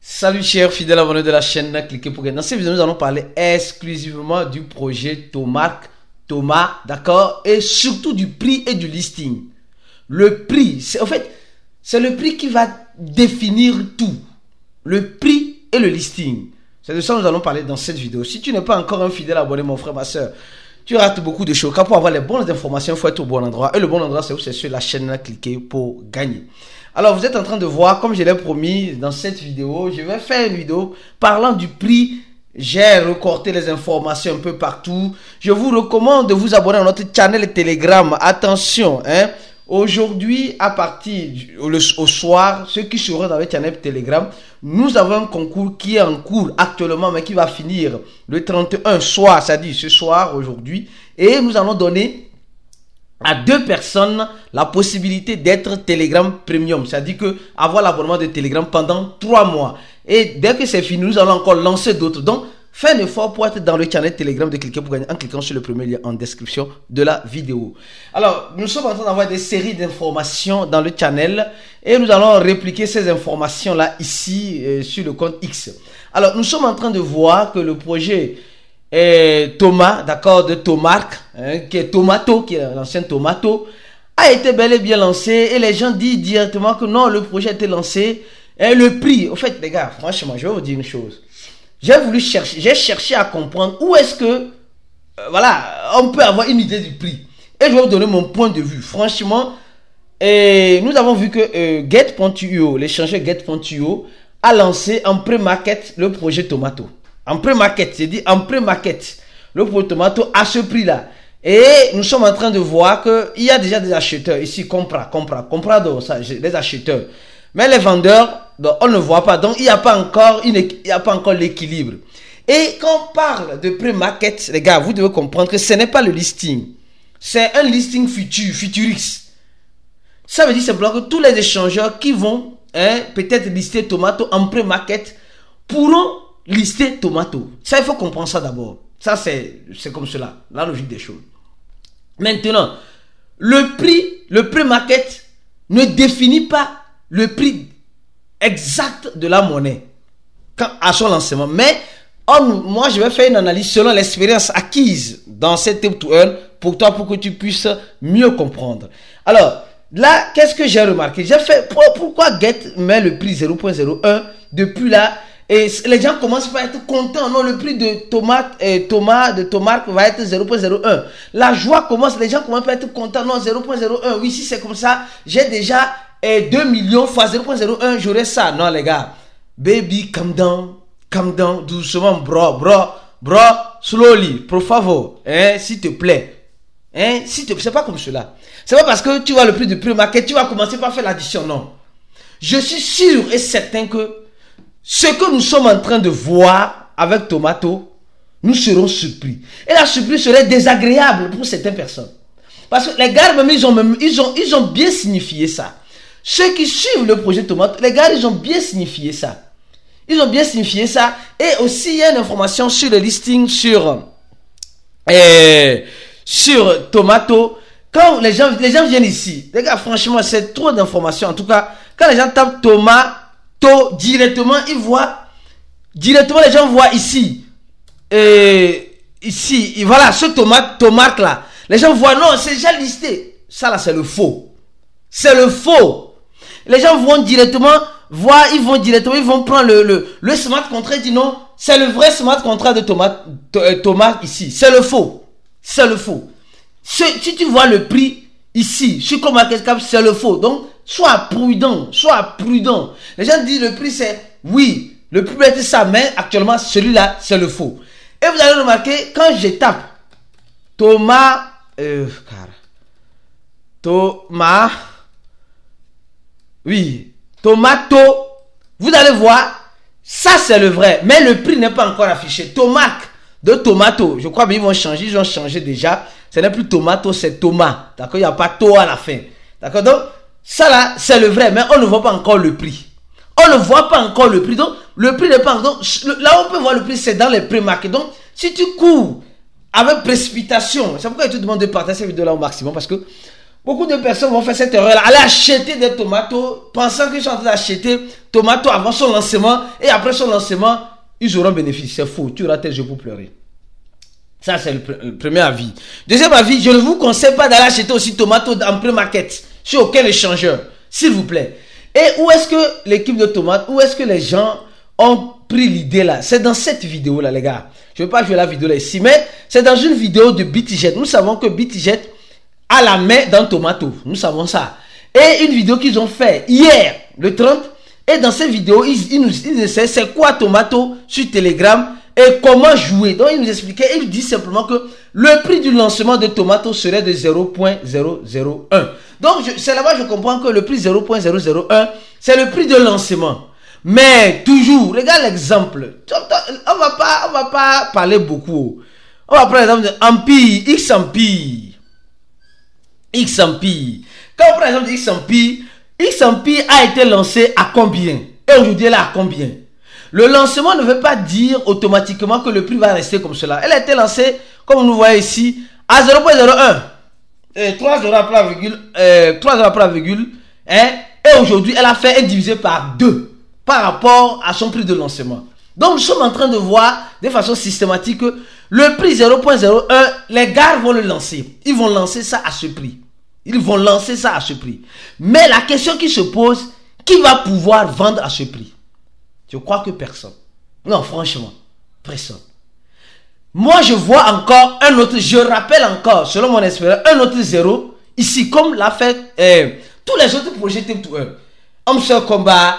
Salut chers fidèles abonnés de la chaîne, cliquez pour gagner. Dans cette vidéo, nous allons parler exclusivement du projet Tomark, d'accord, et surtout du prix et du listing. Le prix, c'est le prix qui va définir tout. Le prix et le listing. C'est de ça que nous allons parler dans cette vidéo. Si tu n'es pas encore un fidèle abonné, mon frère, ma soeur, tu rates beaucoup de choses. Car pour avoir les bonnes informations, il faut être au bon endroit. Et le bon endroit, c'est où? C'est sur la chaîne, cliquez pour gagner. Alors, vous êtes en train de voir, comme je l'ai promis dans cette vidéo, je vais faire une vidéo parlant du prix. J'ai recorté les informations un peu partout. Je vous recommande de vous abonner à notre channel Telegram. Attention, hein. Aujourd'hui, à partir au soir, ceux qui seront dans le channel Telegram, nous avons un concours qui est en cours actuellement, mais qui va finir le 31 soir, c'est-à-dire ce soir, aujourd'hui. Et nous allons donner à 2 personnes la possibilité d'être Telegram Premium. C'est-à-dire que avoir l'abonnement de Telegram pendant 3 mois. Et dès que c'est fini, nous allons encore lancer d'autres. Donc, faites un effort pour être dans le channel Telegram de Cliquer pour gagner en cliquant sur le premier lien en description de la vidéo. Alors, nous sommes en train d'avoir des séries d'informations dans le channel et nous allons répliquer ces informations-là ici sur le compte X. Alors, nous sommes en train de voir que le projet Thomas, d'accord, de Tomark, hein, qui est Tomato, qui est l'ancien Tomato, a été bel et bien lancé et les gens disent directement que non, le projet a été lancé et le prix. En fait, les gars, franchement, je vais vous dire une chose. J'ai cherché à comprendre où est-ce que, voilà, on peut avoir une idée du prix. Et je vais vous donner mon point de vue. Franchement, nous avons vu que Get.io, l'échangeur Get.io, a lancé en pré-market le projet Tomato. En pré-market, c'est dit en pré-market, le projet Tomato à ce prix-là. Et nous sommes en train de voir qu'il y a déjà des acheteurs ici, comprador, ça, des acheteurs. Mais les vendeurs, donc, on ne voit pas. Donc, il n'y a pas encore l'équilibre. Et quand on parle de pré-market, les gars, vous devez comprendre que ce n'est pas le listing. C'est un listing futuriste. Ça veut dire simplement que tous les échangeurs qui vont peut-être lister Tomato en pré-market pourront lister Tomato. Ça, il faut comprendre ça d'abord. Ça, c'est comme cela, la logique des choses. Maintenant, le prix, le pré-market ne définit pas le prix exact de la monnaie à son lancement. Mais moi, je vais faire une analyse selon l'expérience acquise dans cette Tip to Earn pour toi, pour que tu puisses mieux comprendre. Alors, là, qu'est-ce que j'ai remarqué? J'ai fait, pourquoi Get met le prix 0.01 depuis là? Et les gens commencent à être contents. Non, le prix de Tomark va être 0.01. La joie commence, les gens commencent à être contents. Non, 0.01. Oui, si c'est comme ça, j'ai déjà 2 millions fois 0.01, j'aurai ça. Non, les gars. Baby, calm down, doucement, bro, slowly, por favor. S'il te plaît. C'est pas comme cela. C'est pas parce que tu vois le prix du pré-market, tu vas commencer par faire l'addition. Non. Je suis sûr et certain que ce que nous sommes en train de voir avec Tomato, nous serons surpris. Et la surprise serait désagréable pour certaines personnes. Parce que les gars, même, ils ont bien signifié ça. Ceux qui suivent le projet Tomato, les gars, ils ont bien signifié ça. Ils ont bien signifié ça. Et aussi, il y a une information sur le listing sur Tomato. Quand les gens viennent ici, les gars, franchement, c'est trop d'informations. En tout cas, quand les gens tapent Tomato, directement, ils voient, directement, les gens voient ici, ici, voilà, ce Tomark là, les gens voient, non, c'est déjà listé. Ça là, c'est le faux. C'est le faux. Les gens vont directement voir, ils vont prendre le smart contract, ils disent non, c'est le vrai smart contract de Tomark ici. C'est le faux. C'est le faux. Si tu vois le prix ici, sur CoinMarketCap, c'est le faux. Donc, sois prudent. Les gens disent le prix c'est, oui, le prix est ça, mais actuellement, celui-là, c'est le faux. Et vous allez remarquer, quand je tape Tomato, vous allez voir, ça c'est le vrai, mais le prix n'est pas encore affiché. Tomark de Tomato, je crois bien ils ont changé déjà. Ce n'est plus Tomato, c'est Thomas. D'accord, il n'y a pas To à la fin. D'accord, donc, ça là, c'est le vrai, mais on ne voit pas encore le prix. On ne voit pas encore le prix. Donc, le prix n'est pas encore. Là où on peut voir le prix, c'est dans les pré-market. Donc, si tu cours avec précipitation, c'est pourquoi je te demande de partager cette vidéo là au maximum. Parce que Beaucoup de personnes vont faire cette erreur-là, aller acheter des tomates, pensant qu'ils sont en train d'acheter tomates avant son lancement, et après son lancement, ils auront bénéfice. C'est faux, tu auras tes yeux pour pleurer. Ça, c'est le premier avis. Deuxième avis, je ne vous conseille pas d'aller acheter aussi tomates en pré-market, sur aucun échangeur, s'il vous plaît. Et où est-ce que l'équipe de tomates, où est-ce que les gens ont pris l'idée là? C'est dans cette vidéo là, les gars. Je ne vais pas jouer la vidéo là ici, mais c'est dans une vidéo de BitJet. Nous savons que BitJet a la main dans Tomato. Nous savons ça. Et une vidéo qu'ils ont fait hier, le 30. Et dans cette vidéo, ils nous essaient c'est quoi Tomato sur Telegram et comment jouer. Donc, ils nous expliquaient, ils disent simplement que le prix du lancement de Tomato serait de 0.001. Donc, c'est là-bas je comprends que le prix 0.001, c'est le prix de lancement. Mais toujours, regarde l'exemple. On va pas parler beaucoup. On va prendre l'exemple de Empire, X-Empire. X-Empire. Quand on prend l'exemple de X-Empire, X-Empire a été lancé à combien? Et aujourd'hui, elle est à combien? Le lancement ne veut pas dire automatiquement que le prix va rester comme cela. Elle a été lancée, comme nous voyons ici, à 0.01. 3 euros après la virgule. Et aujourd'hui, elle a fait un divisé par 2 par rapport à son prix de lancement. Donc, nous sommes en train de voir de façon systématique que le prix 0.01, les gars vont le lancer. Ils vont lancer ça à ce prix. Ils vont lancer ça à ce prix. Mais la question qui se pose, qui va pouvoir vendre à ce prix? Je crois que personne. Non, franchement, personne. Moi, je vois encore un autre, je rappelle encore, selon mon expérience, un autre zéro, ici, comme l'a fait tous les autres projets Tip2Earn. Homme sur combat,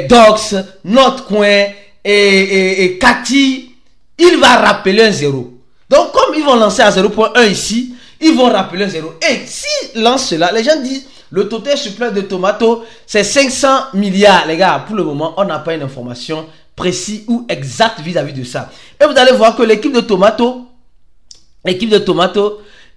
Dox, Notre Coin, et Cathy, il va rappeler un zéro. Donc, comme ils vont lancer à 0.1 ici, ils vont rappeler un zéro. Et s'ils lancent cela, les gens disent, le total supply de Tomato, c'est 500 milliards. Les gars, pour le moment, on n'a pas une information précise ou exacte vis-à-vis de ça. Et vous allez voir que l'équipe de Tomato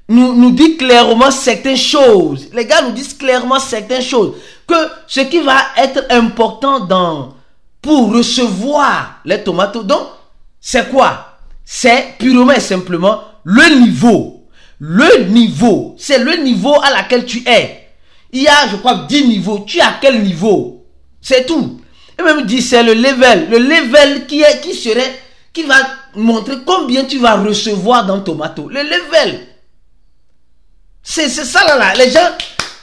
nous dit clairement certaines choses. Les gars nous disent clairement certaines choses. Que ce qui va être important pour recevoir les tomates, donc, c'est quoi? C'est purement et simplement le niveau. Le niveau, c'est le niveau à laquelle tu es. Il y a, je crois, 10 niveaux. Tu es à quel niveau? C'est tout. Et même dit, c'est le level. Le level qui va montrer combien tu vas recevoir dans Tomato. Le level. C'est ça là. Les gens,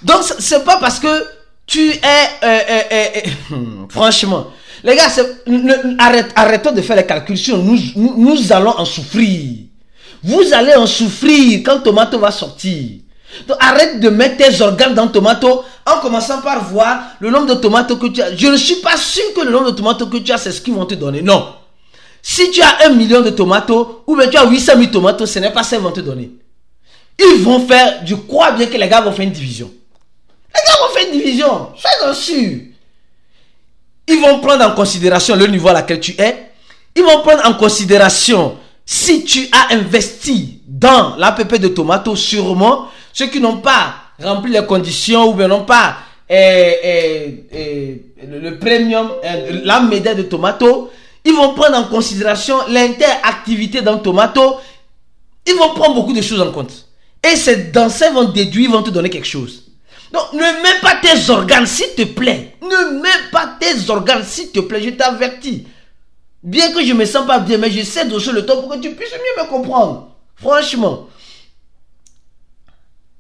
donc, c'est pas parce que tu es... franchement, les gars, arrêtons de faire les calculs. Nous allons en souffrir. Vous allez en souffrir quand Tomato va sortir. Donc arrête de mettre tes organes dans Tomato en commençant par voir le nombre de tomates que tu as. Je ne suis pas sûr que le nombre de tomates que tu as, c'est ce qu'ils vont te donner. Non. Si tu as 1 million de tomates ou bien tu as 800 000 tomates, ce n'est pas ça qu'ils vont te donner. Ils vont faire, je crois bien que les gars vont faire une division. Les gars vont faire une division. Soyez-en sûrs. Ils vont prendre en considération le niveau à laquelle tu es. Ils vont prendre en considération si tu as investi dans l'APP de Tomato, sûrement, ceux qui n'ont pas rempli les conditions ou bien n'ont pas le premium, la médaille de Tomato, ils vont prendre en considération l'interactivité dans Tomato. Ils vont prendre beaucoup de choses en compte. Et c'est dans ça ils vont déduire, ils vont te donner quelque chose. Donc, ne mets pas tes organes, s'il te plaît. Ne mets pas tes organes, s'il te plaît. Je t'avertis. Bien que je ne me sens pas bien, mais je sais doser le temps pour que tu puisses mieux me comprendre. Franchement.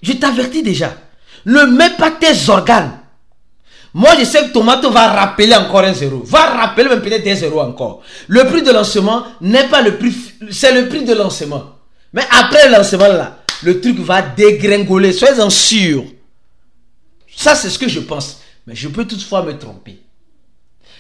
Je t'avertis déjà. Ne mets pas tes organes. Moi, je sais que Tomato va rappeler encore un zéro. Va rappeler même peut-être un zéro encore. Le prix de lancement n'est pas le prix. C'est le prix de lancement. Mais après le lancement, là, le truc va dégringoler. Soyez-en sûrs. Ça, c'est ce que je pense. Mais je peux toutefois me tromper.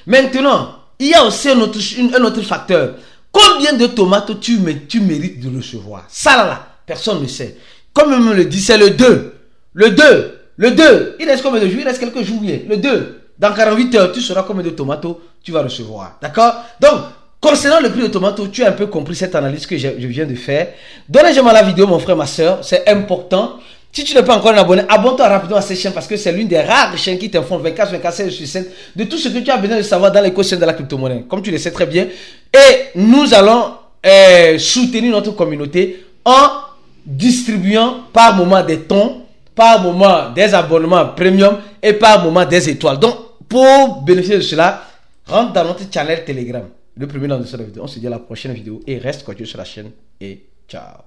Maintenant, il y a aussi un autre facteur. Combien de tomates tu mérites de recevoir? Ça là, personne ne sait. Comme on me le dit, c'est le 2. Le 2. Il reste combien de jours? Il reste quelques jours. Le 2. Dans 48 heures, tu sauras combien de tomates tu vas recevoir. D'accord? Donc, concernant le prix de tomates, tu as un peu compris cette analyse que je viens de faire. Donnez j'aime à la vidéo, mon frère, ma soeur. C'est important. Si tu n'es pas encore un abonné, abonne-toi rapidement à cette chaîne parce que c'est l'une des rares chaînes qui t'informe 24/24 sur 7 de tout ce que tu as besoin de savoir dans l'écosystème de la crypto-monnaie. Comme tu le sais très bien. Et nous allons soutenir notre communauté en distribuant par moment des tons par moment des abonnements premium et par moment des étoiles. Donc, pour bénéficier de cela, rentre dans notre channel Telegram. Le premier dans la vidéo. On se dit à la prochaine vidéo et reste connecté sur la chaîne et ciao.